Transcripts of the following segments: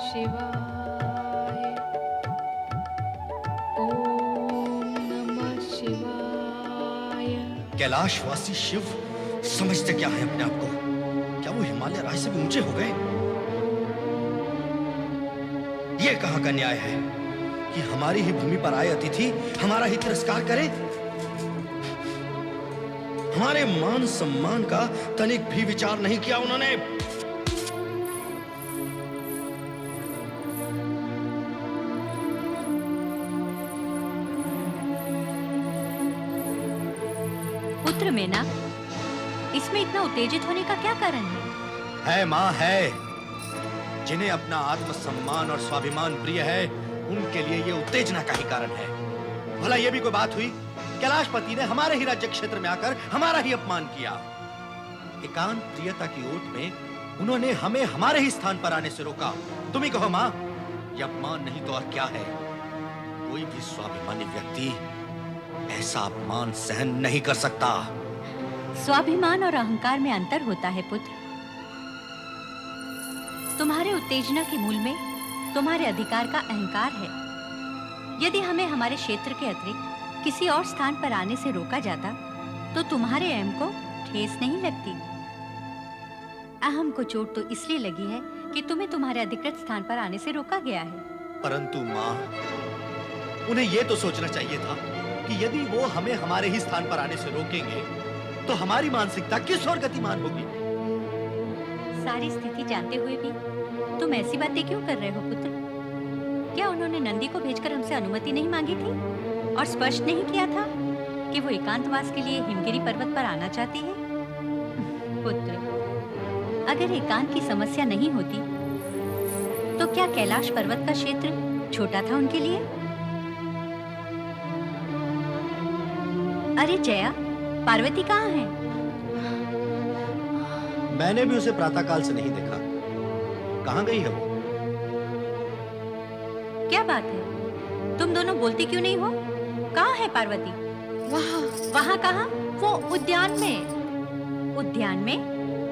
शिवाय। ओम नमः शिवाय। कैलाशवासी शिव समझते क्या है अपने आप को? क्या वो हिमालय राज से भी ऊंचे हो गए? ये कहां का न्याय है कि हमारी ही भूमि पर आए अतिथि हमारा ही तिरस्कार करे? हमारे मान सम्मान का तनिक भी विचार नहीं किया उन्होंने। पुत्र मेना, इसमें इतना उत्तेजित होने का क्या कारण है? है मां, है। जिन्हें अपना आत्मसम्मान और स्वाभिमान प्रिय है, उनके लिए ये उत्तेजना का ही कारण है। भला ये भी कोई बात हुई? कैलाशपति ने हमारे ही राज्य क्षेत्र में आकर हमारा ही अपमान किया। एकांत प्रियता की ओट में उन्होंने हमें हमारे ही स्थान पर आने से रोका। तुम ही कहो मां, यह अपमान नहीं तो और क्या है? कोई भी स्वाभिमानी व्यक्ति ऐसा अपमान सहन नहीं कर सकता। स्वाभिमान और अहंकार में अंतर होता है पुत्र। तुम्हारे उत्तेजना के मूल में तुम्हारे अधिकार का अहंकार है। यदि हमें हमारे क्षेत्र के अतिरिक्त किसी और स्थान पर आने से रोका जाता तो तुम्हारे अहम को ठेस नहीं लगती। अहम को चोट तो इसलिए लगी है कि तुम्हें तुम्हारे अधिकृत स्थान पर आने से रोका गया है। परंतु मां, उन्हें यह तो सोचना चाहिए था कि यदि वो हमें हमारे ही स्थान पर आने से रोकेंगे तो हमारी मानसिकता किस ओर गतिमान होगी। सारी स्थिति जानते हुए भी तुम ऐसी बातें क्यों कर रहे हो पुत्र? क्या उन्होंने नंदी को भेजकर हमसे अनुमति नहीं मांगी थी और स्पष्ट नहीं किया था कि वो एकांतवास के लिए हिमगिरी पर्वत पर आना चाहती है? पुत्र, अगर एकांत की समस्या नहीं होती तो क्या कैलाश पर्वत का क्षेत्र छोटा था उनके लिए? अरे जया, पार्वती कहाँ है? मैंने भी उसे प्रातःकाल से नहीं देखा। कहाँ गई है वो? क्या बात है, तुम दोनों बोलती क्यों नहीं हो? कहाँ है पार्वती? वहाँ। वहाँ कहाँ? वो उद्यान में। उद्यान में?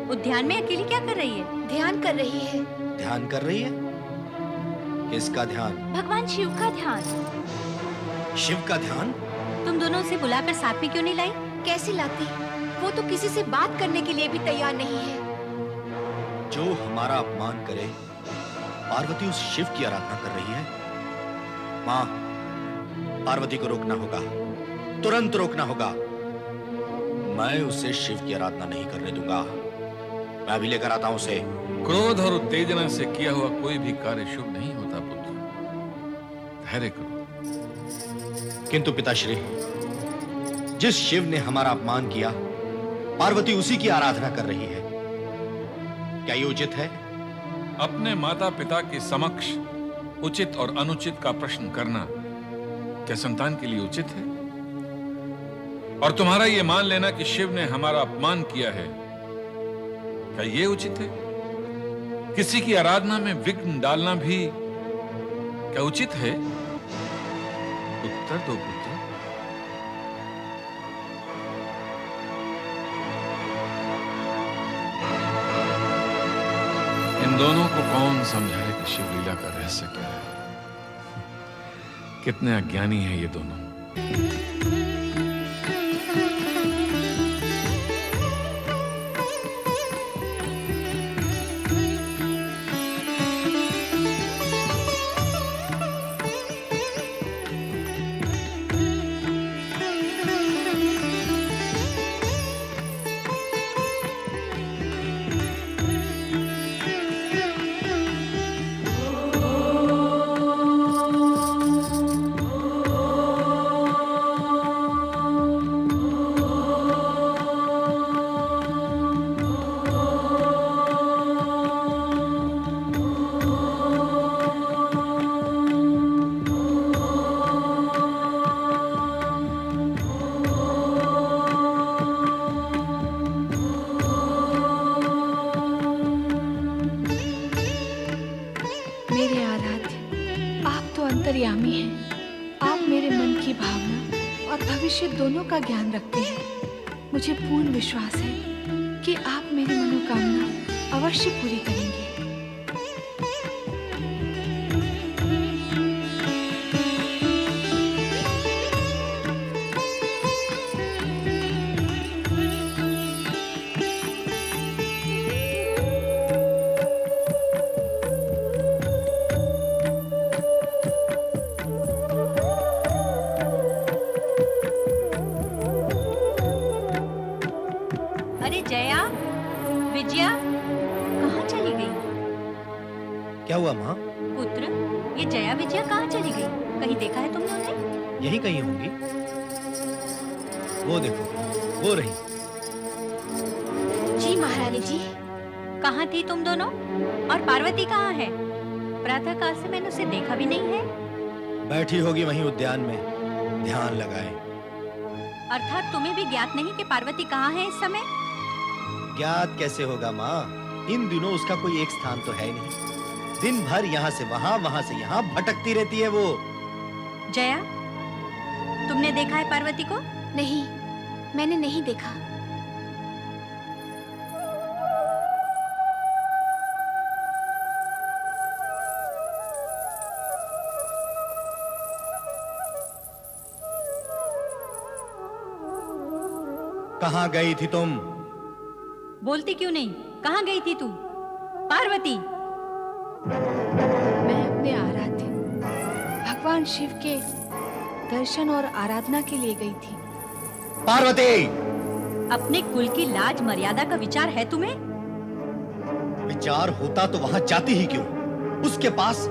उद्यान में अकेली क्या कर रही है? ध्यान कर रही है। ध्यान कर रही है? किसका ध्यान? भगवान शिव का ध्यान। शिव का ध्यान? तुम दोनों उसे बुलाकर साथ में क्यों नहीं लाई? कैसे लाती? वो तो किसी से बात करने के लिए भी तैयार नहीं है। जो हमारा अपमान करे, पार्वती उस शिव की आराधना कर रही है। मां, पार्वती को रोकना होगा, तुरंत रोकना होगा। मैं उसे शिव की आराधना नहीं करने दूंगा। मैं अभी लेकर आता हूं उसे। क्रोध और उत्तेजना से किया हुआ कोई भी कार्य शुभ नहीं होता पुत्र। धैर्य करो। किंतु पिताश्री, जिस शिव ने हमारा अपमान किया, पार्वती उसी की आराधना कर रही है। क्या ये उचित है? अपने माता पिता के समक्ष उचित और अनुचित का प्रश्न करना क्या संतान के लिए उचित है? और तुम्हारा यह मान लेना कि शिव ने हमारा अपमान किया है, क्या यह उचित है? किसी की आराधना में विघ्न डालना भी क्या उचित है? उत्तर दो पुत्र। इन दोनों को कौन समझाए कि शिव लीला का रहस्य क्या है? कितने अज्ञानी हैं ये दोनों। मेरे आराध्य, आप तो अंतर्यामी हैं। आप मेरे मन की भावना और भविष्य दोनों का ज्ञान रखते हैं। मुझे पूर्ण विश्वास है कि आप मेरी मनोकामना अवश्य पूरी करेंगे। क्या हुआ माँ? पुत्र, ये जया विजया कहाँ चली गई? कहीं देखा है तुमने उन्हें? यही कहीं होंगी। वो देखो, वो रही। जी महारानी जी। कहाँ थी तुम दोनों? और पार्वती कहाँ है? प्रातः काल से मैंने उसे देखा भी नहीं है। बैठी होगी वहीं उद्यान में, ध्यान लगाए। अर्थात तुम्हें भी ज्ञात नहीं कि पार्वती कहाँ है इस समय? ज्ञात कैसे होगा माँ? इन दिनों उसका कोई एक स्थान तो है नहीं। दिन भर यहाँ से वहाँ से यहाँ भटकती रहती है वो। जया, तुमने देखा है पार्वती को? नहीं, मैंने नहीं देखा। कहाँ गई थी तुम? बोलती क्यों नहीं? कहाँ गई थी तू? पार्वती! मैं अपने आराध्य भगवान शिव के दर्शन और आराधना के लिए गई थी। पार्वती! अपने कुल की लाज मर्यादा का विचार है तुम्हें? विचार होता तो वहां जाती ही क्यों? उसके पास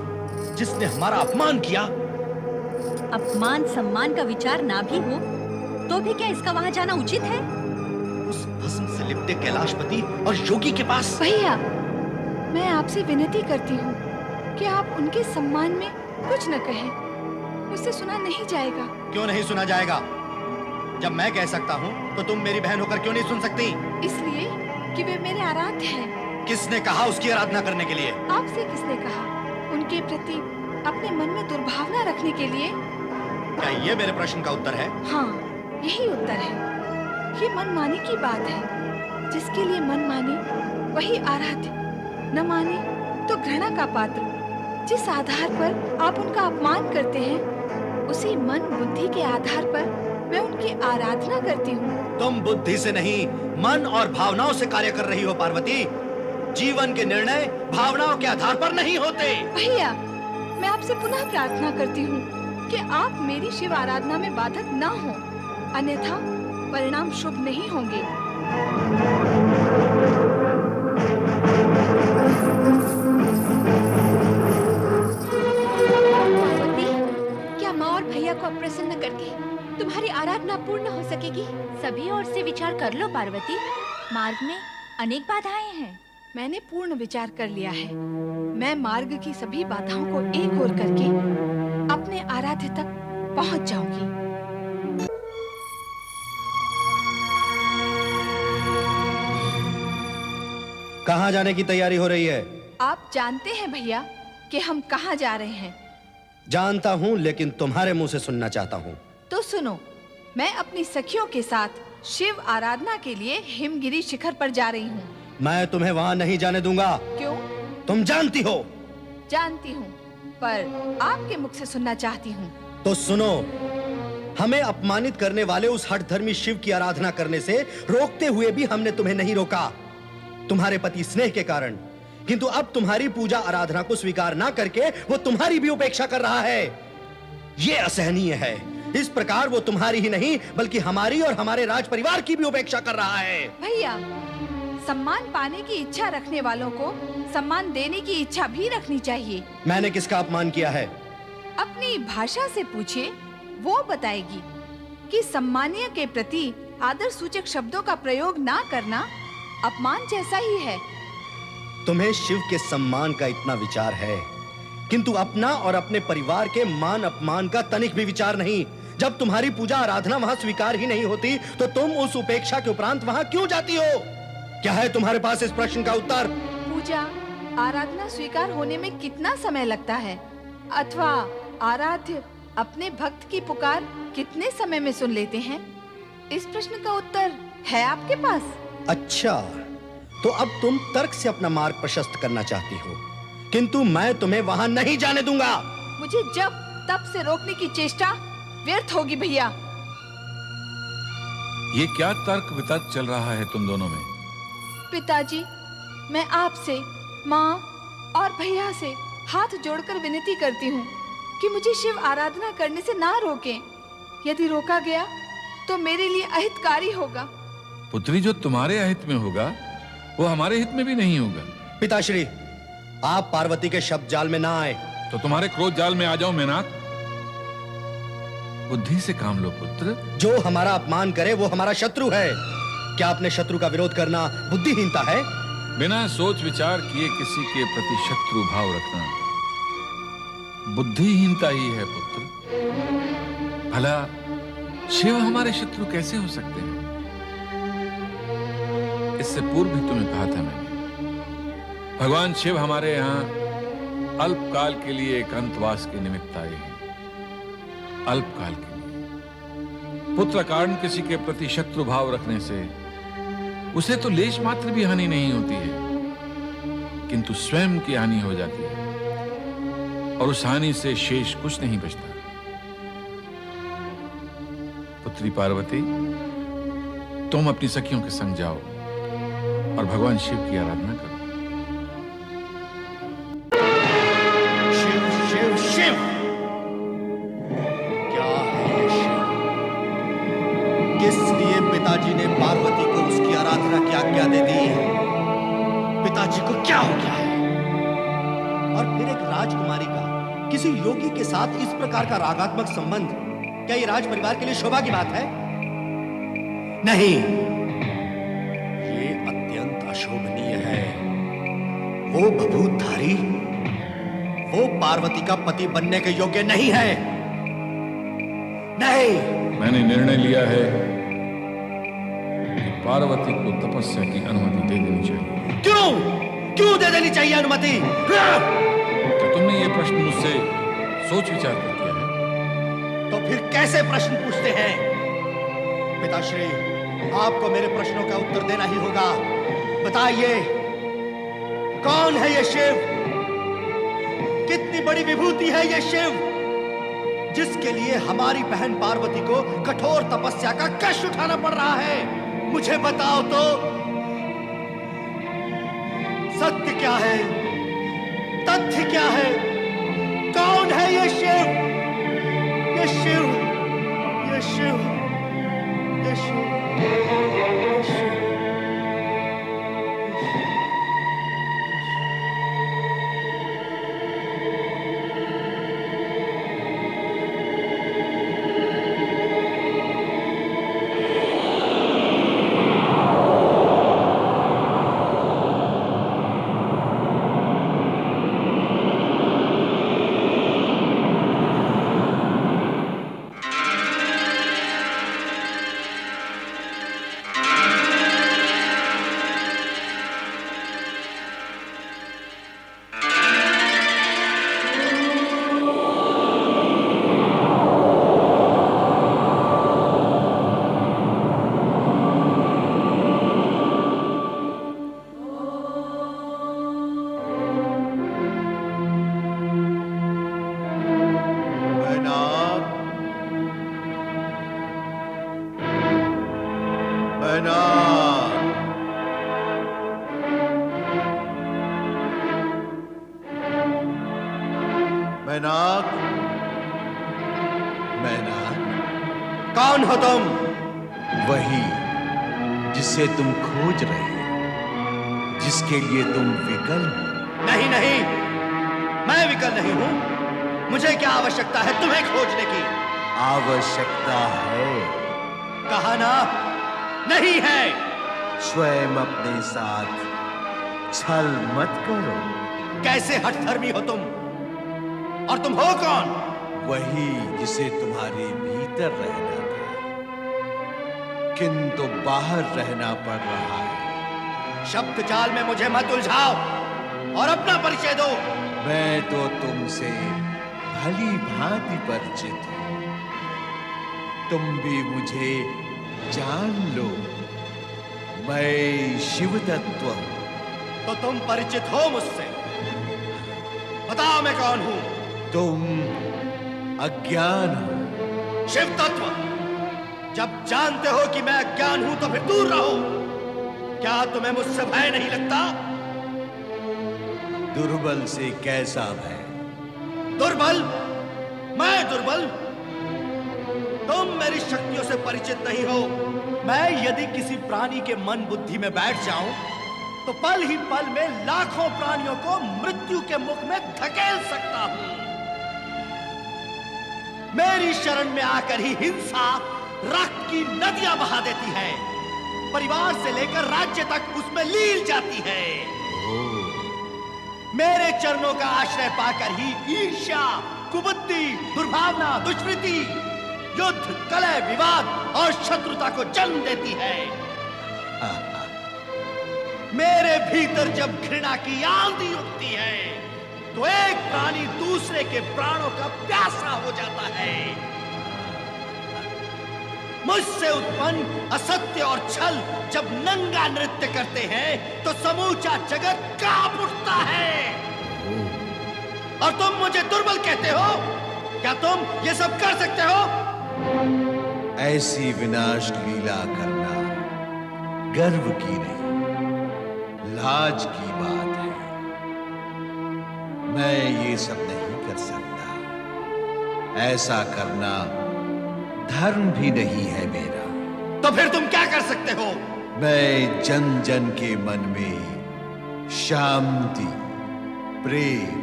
जिसने हमारा अपमान किया। अपमान सम्मान का विचार ना भी हो तो भी क्या इसका वहां जाना उचित है? उस भस्म से लिपटे कैलाशपति और योगी के पास। भैया, मैं आपसे विनती करती हूँ कि आप उनके सम्मान में कुछ न कहें। मुझसे सुना नहीं जाएगा। क्यों नहीं सुना जाएगा? जब मैं कह सकता हूँ तो तुम मेरी बहन होकर क्यों नहीं सुन सकती? इसलिए कि वे मेरे आराध्य हैं। किसने कहा उसकी आराधना करने के लिए? आपसे किसने कहा? उनके प्रति अपने मन में दुर्भावना रखने के लिए? क्या ये मेरे प्रश्न का उत्तर है? हाँ, यही उत्तर है। ये मनमानी की बात है। जिसके लिए मन माने वही आराध्य, न माने तो घृणा का पात्र। जिस आधार पर आप उनका अपमान करते हैं, उसी मन बुद्धि के आधार पर मैं उनकी आराधना करती हूँ। तुम बुद्धि से नहीं, मन और भावनाओं से कार्य कर रही हो पार्वती। जीवन के निर्णय भावनाओं के आधार पर नहीं होते। भैया, मैं आपसे पुनः प्रार्थना करती हूँ कि आप मेरी शिव आराधना में बाधक न हो, अन्यथा परिणाम शुभ नहीं होंगे। पार्वती, क्या माँ और भैया को अप्रसन्न करके तुम्हारी आराधना पूर्ण हो सकेगी? सभी ओर से विचार कर लो पार्वती। मार्ग में अनेक बाधाएं हैं। मैंने पूर्ण विचार कर लिया है। मैं मार्ग की सभी बाधाओं को एक ओर करके अपने आराध्य तक पहुंच जाऊंगी। कहाँ जाने की तैयारी हो रही है? आप जानते हैं भैया कि हम कहाँ जा रहे हैं। जानता हूँ, लेकिन तुम्हारे मुंह से सुनना चाहता हूँ। तो सुनो, मैं अपनी सखियों के साथ शिव आराधना के लिए हिमगिरी शिखर पर जा रही हूँ। मैं तुम्हें वहाँ नहीं जाने दूंगा। क्यों? तुम जानती हो। जानती हूँ, पर आपके मुख से सुनना चाहती हूँ। तो सुनो, हमें अपमानित करने वाले उस हठधर्मी शिव की आराधना करने से रोकते हुए भी हमने तुम्हें नहीं रोका, तुम्हारे पति स्नेह के कारण। किंतु अब तुम्हारी पूजा आराधना को स्वीकार ना करके वो तुम्हारी भी उपेक्षा कर रहा है। ये असहनीय है। इस प्रकार वो तुम्हारी ही नहीं बल्कि हमारी और हमारे राज परिवार की भी उपेक्षा कर रहा है। भैया, सम्मान पाने की इच्छा रखने वालों को सम्मान देने की इच्छा भी रखनी चाहिए। मैंने किसका अपमान किया है? अपनी भाषा से पूछिए, वो बताएगी कि सम्मानीय के प्रति आदर सूचक शब्दों का प्रयोग ना करना अपमान जैसा ही है। तुम्हें शिव के सम्मान का इतना विचार है, किंतु अपना और अपने परिवार के मान अपमान का तनिक भी विचार नहीं। जब तुम्हारी पूजा आराधना वहां स्वीकार ही नहीं होती तो तुम उस उपेक्षा के उपरांत वहां क्यों जाती हो? क्या है तुम्हारे पास इस प्रश्न का उत्तर? पूजा आराधना स्वीकार होने में कितना समय लगता है, अथवा आराध्य अपने भक्त की पुकार कितने समय में सुन लेते हैं? इस प्रश्न का उत्तर है आपके पास? अच्छा, तो अब तुम तर्क से अपना मार्ग प्रशस्त करना चाहती हो, किंतु मैं तुम्हें वहां नहीं जाने दूंगा। मुझे जब तब से रोकने की चेष्टा व्यर्थ होगी भैया। ये क्या तर्क वितर्क चल रहा है तुम दोनों में? पिताजी, मैं आपसे, माँ और भैया से हाथ जोड़कर विनती करती हूँ कि मुझे शिव आराधना करने से ना रोकें। यदि रोका गया तो मेरे लिए अहितकारी होगा। पुत्री, जो तुम्हारे अहित में होगा वो हमारे हित में भी नहीं होगा। पिताश्री, आप पार्वती के शब्द जाल में ना आए। तो तुम्हारे क्रोध जाल में आ जाओ मेनाक। बुद्धि से काम लो पुत्र। जो हमारा अपमान करे वो हमारा शत्रु है। क्या अपने शत्रु का विरोध करना बुद्धिहीनता है? बिना सोच विचार किए किसी के प्रति शत्रु भाव रखना बुद्धिहीनता ही है पुत्र। भला शिव हमारे शत्रु कैसे हो सकते हैं? इससे पूर्व भी तुम्हें कहा था मैंने, भगवान शिव हमारे यहाँ अल्पकाल के लिए एकांतवास के निमित्त आए हैं। अल्पकाल के लिए पुत्र कारण किसी के प्रति शत्रु भाव रखने से उसे तो लेश मात्र भी हानि नहीं होती है, किंतु स्वयं की हानि हो जाती है और उस हानि से शेष कुछ नहीं बचता। पुत्री पार्वती, तुम अपनी सखियों के संग जाओ और भगवान शिव की आराधना करो। शिव शिव शिव, क्या है ये शिव? किस लिए पिताजी ने पार्वती को उसकी आराधना की आज्ञा दे दी? पिताजी को क्या हो गया है? और फिर एक राजकुमारी का किसी योगी के साथ इस प्रकार का रागात्मक संबंध, क्या ये राज परिवार के लिए शोभा की बात है? नहीं, ये अत्यंत अशोभनीय है। वो बभूतधारी, वो पार्वती का पति बनने के योग्य नहीं है। नहीं, मैंने निर्णय लिया है कि पार्वती को तपस्या की अनुमति दे देनी चाहिए। क्यों दे देनी चाहिए अनुमति? क्या तुमने ये प्रश्न मुझसे सोच विचार कर किया है? तो फिर कैसे प्रश्न पूछते हैं? पिताश्री, आपको मेरे प्रश्नों का उत्तर देना ही होगा। बताइए, कौन है ये शिव? कितनी बड़ी विभूति है ये शिव, जिसके लिए हमारी बहन पार्वती को कठोर तपस्या का कष्ट उठाना पड़ रहा है? मुझे बताओ तो, सत्य क्या है, तथ्य क्या है? कौन है ये शिव? ये शिव, ये शिव, ये शिव, ये शिव। मैनाक, मैनाक, कौन हो तुम? वही जिसे तुम खोज रहे हो, जिसके लिए तुम विकल हो। नहीं नहीं, मैं विकल नहीं हूं। मुझे क्या आवश्यकता है तुम्हें खोजने की? आवश्यकता है। कहा ना, नहीं है। स्वयं अपने साथ छल मत करो। कैसे हठधर्मी हो तुम? और तुम हो कौन? वही जिसे तुम्हारे भीतर रहना था, किंतु बाहर रहना पड़ रहा है। शब्द जाल में मुझे मत उलझाओ और अपना परिचय दो। मैं तो तुमसे भली भांति परिचित हूं। तुम भी मुझे जान लो। मैं शिव तत्व हूं। तो तुम परिचित हो मुझसे? बताओ मैं कौन हूं? तुम अज्ञान हो। शिव तत्व, जब जानते हो कि मैं अज्ञान हूं तो फिर दूर रहो। क्या तुम्हें मुझसे भय नहीं लगता? दुर्बल से कैसा भय? दुर्बल? मैं दुर्बल? तुम मेरी शक्तियों से परिचित नहीं हो। मैं यदि किसी प्राणी के मन बुद्धि में बैठ जाऊं तो पल ही पल में लाखों प्राणियों को मृत्यु के मुख में धकेल सकता हूं। मेरी शरण में आकर ही हिंसा रक्त की नदियां बहा देती है, परिवार से लेकर राज्य तक उसमें लील जाती है। मेरे चरणों का आश्रय पाकर ही ईर्ष्या, कुबुद्धि, दुर्भावना, दुष्कृति, युद्ध, कलह, विवाद और शत्रुता को जन्म देती है। मेरे भीतर जब घृणा की आंधी उठती है तो एक प्राणी दूसरे के प्राणों का प्यासा हो जाता है। मुझसे उत्पन्न असत्य और छल जब नंगा नृत्य करते हैं तो समूचा जगत कांप उठता है। और तुम मुझे दुर्बल कहते हो? क्या तुम ये सब कर सकते हो? ऐसी विनाश लीला करना गर्व की नहीं, लाज की बात है। मैं ये सब नहीं कर सकता। ऐसा करना धर्म भी नहीं है मेरा। तो फिर तुम क्या कर सकते हो? मैं जन जन के मन में शांति, प्रेम,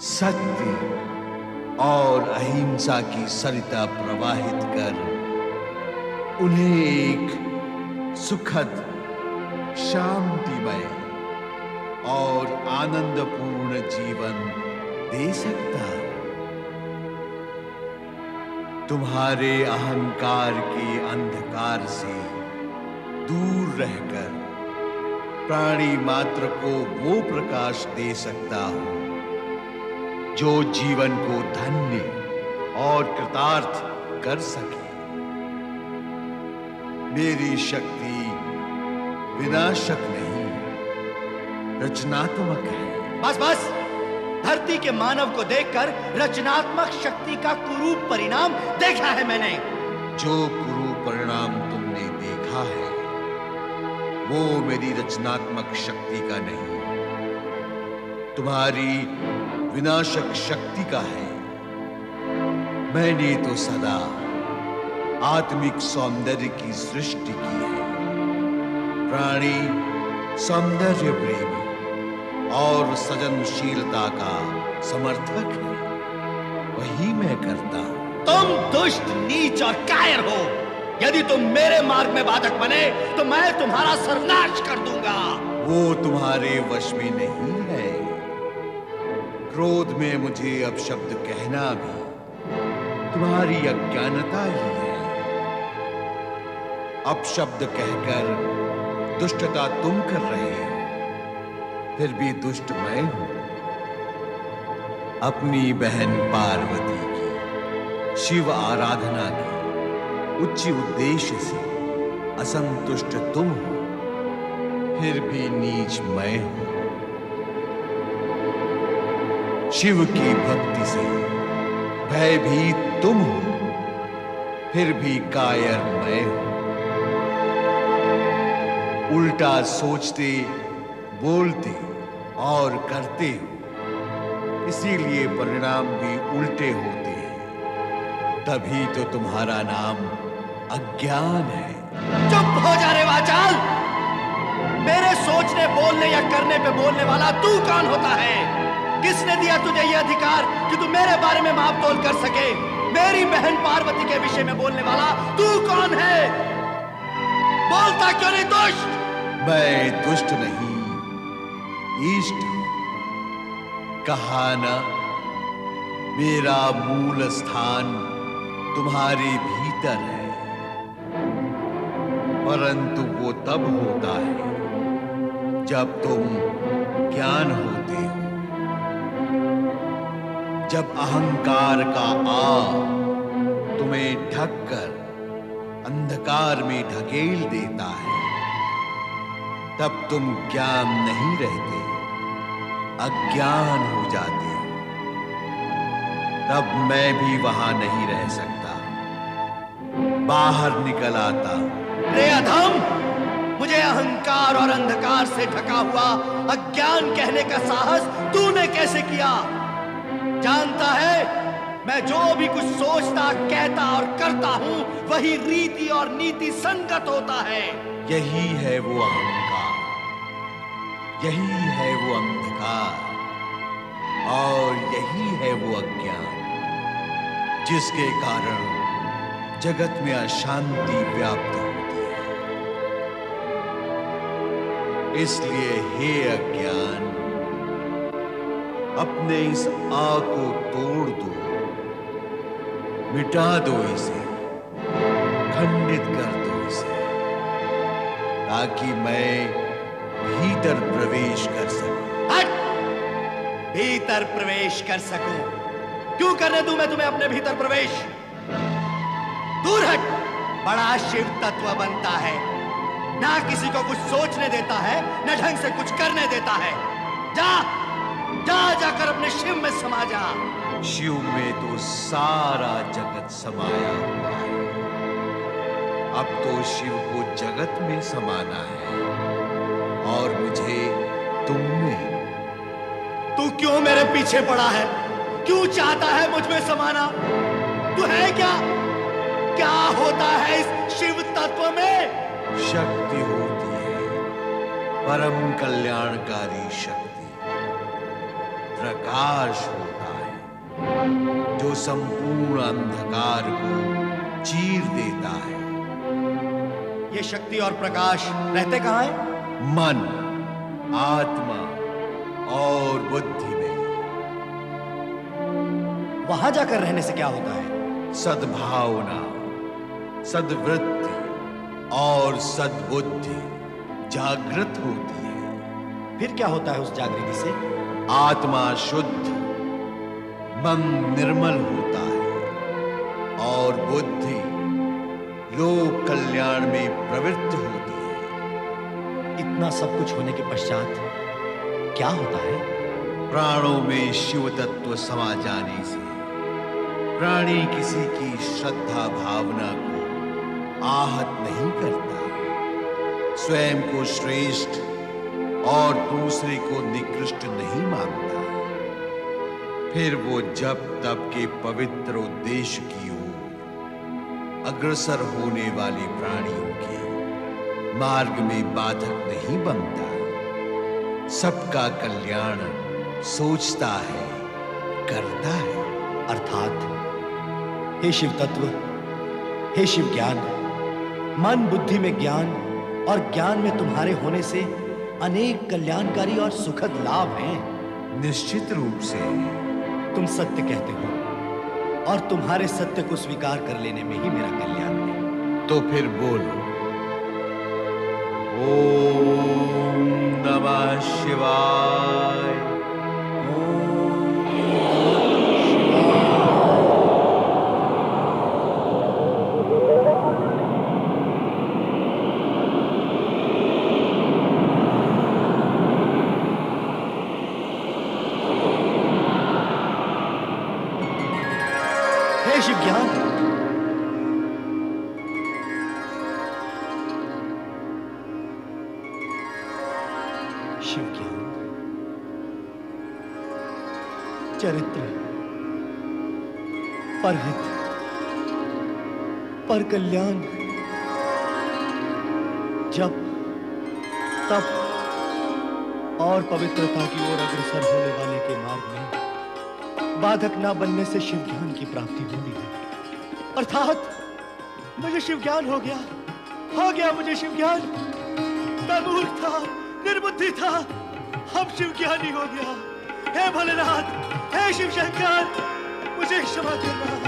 सत्य और अहिंसा की सरिता प्रवाहित कर उन्हें एक सुखद, शांतिमय और आनंदपूर्ण जीवन दे सकता हूं। तुम्हारे अहंकार के अंधकार से दूर रहकर प्राणी मात्र को वो प्रकाश दे सकता हूं जो जीवन को धन्य और कृतार्थ कर सके। मेरी शक्ति विनाशक नहीं, रचनात्मक है। बस बस, धरती के मानव को देखकर रचनात्मक शक्ति का कुरूप परिणाम देखा है मैंने। जो कुरूप परिणाम तुमने देखा है वो मेरी रचनात्मक शक्ति का नहीं, तुम्हारी विनाशक शक्ति का है। मैंने तो सदा आत्मिक सौंदर्य की सृष्टि की है। प्राणी सौंदर्य प्रेमी और सृजनशीलता का समर्थक है, वही मैं करता हूं। तुम दुष्ट, नीच और कायर हो। यदि तुम मेरे मार्ग में बाधक बने तो मैं तुम्हारा सर्वनाश कर दूंगा। वो तुम्हारे वश में नहीं है। क्रोध में मुझे अपशब्द कहना भी तुम्हारी अज्ञानता ही है। अपशब्द कहकर दुष्टता तुम कर रहे हो, फिर भी दुष्ट मैं हूं। अपनी बहन पार्वती की शिव आराधना के उच्च उद्देश्य से असंतुष्ट तुम हो, फिर भी नीच मैं हूं। शिव की भक्ति से भयभीत तुम हो, फिर भी कायर मैं हूं। उल्टा सोचते, बोलते और करते हो, इसीलिए परिणाम भी उल्टे होते हैं। तभी तो तुम्हारा नाम अज्ञान है। चुप हो जा रे वाचाल। मेरे सोचने, बोलने या करने पे बोलने वाला तू कौन होता है? किसने दिया तुझे यह अधिकार कि तू मेरे बारे में माप तोल कर सके? मेरी बहन पार्वती के विषय में बोलने वाला तू कौन है? बोलता क्यों नहीं दुष्ट? मैं दुष्ट नहीं, इष्ट हूं। कहा ना, मेरा मूल स्थान तुम्हारे भीतर है। परंतु वो तब होता है जब तुम ज्ञान होते हो, जब अहंकार का तुम्हें ढककर अंधकार में ढकेल देता है। तब तुम ज्ञान नहीं रहते, अज्ञान हो जाते हो। तब मैं भी वहां नहीं रह सकता, बाहर निकल आता हूं। रे अधम, मुझे अहंकार और अंधकार से ढका हुआ अज्ञान कहने का साहस तूने कैसे किया? जानता है, मैं जो भी कुछ सोचता, कहता और करता हूं वही रीति और नीति संगत होता है। यही है वो अहंकार यही है वो अंधकार और यही है वो अज्ञान जिसके कारण जगत में अशांति व्याप्त होती है। इसलिए हे अज्ञान, अपने इस आ को तोड़ दो, मिटा दो इसे, खंडित कर दो इसे, ताकि मैं भीतर प्रवेश कर सकूं। हट! भीतर प्रवेश कर सकूं? क्यों करने दूं मैं तुम्हें अपने भीतर प्रवेश? दूर हट! बड़ा शिव तत्व बनता है, ना किसी को कुछ सोचने देता है, न ढंग से कुछ करने देता है। जा जा जाकर अपने शिव में समा जा। शिव में तो सारा जगत समाया हुआ है। अब तो शिव को जगत में समाना है और मुझे तुम में। तू क्यों मेरे पीछे पड़ा है? क्यों चाहता है मुझ में समाना? तू है क्या? क्या होता है इस शिव तत्व में? शक्ति होती है, परम कल्याणकारी शक्ति। प्रकाश होता है जो संपूर्ण अंधकार को चीर देता है। ये शक्ति और प्रकाश रहते कहां है? मन, आत्मा और बुद्धि में। वहां जाकर रहने से क्या होता है? सद्भावना, सद्वृत्ति और सद्बुद्धि जागृत होती है। फिर क्या होता है उस जागृति से? आत्मा शुद्ध, मन निर्मल होता है और बुद्धि लोक कल्याण में प्रवृत्त होती है। इतना सब कुछ होने के पश्चात क्या होता है? प्राणों में शिव तत्व समा जाने से प्राणी किसी की श्रद्धा भावना को आहत नहीं करता, स्वयं को श्रेष्ठ और दूसरे को निकृष्ट नहीं मानता। फिर वो जब तब के पवित्र उद्देश्य की ओर अग्रसर होने वाले प्राणियों के मार्ग में बाधक नहीं बनता। सबका कल्याण सोचता है, करता है। अर्थात हे शिव तत्व, हे शिव ज्ञान, मन बुद्धि में ज्ञान और ज्ञान में तुम्हारे होने से अनेक कल्याणकारी और सुखद लाभ हैं। निश्चित रूप से तुम सत्य कहते हो और तुम्हारे सत्य को स्वीकार कर लेने में ही मेरा कल्याण है। तो फिर बोलो, ओम नमः शिवाय। हे शिव ज्ञान, शिव ज्ञान, चरित्र, परहित, पर कल्याण, जप, तप और पवित्रता की ओर अग्रसर होने वाले के मार्ग में बाधक ना बनने से शिव ज्ञान की प्राप्ति होनी है। अर्थात मुझे शिव ज्ञान हो गया मुझे शिव ज्ञान। मैं मूर्ख था, निर्बुद्धि था, अब शिव ज्ञानी हो गया। हे भोलेनाथ, हे शिव शंकर, मुझे क्षमा करना।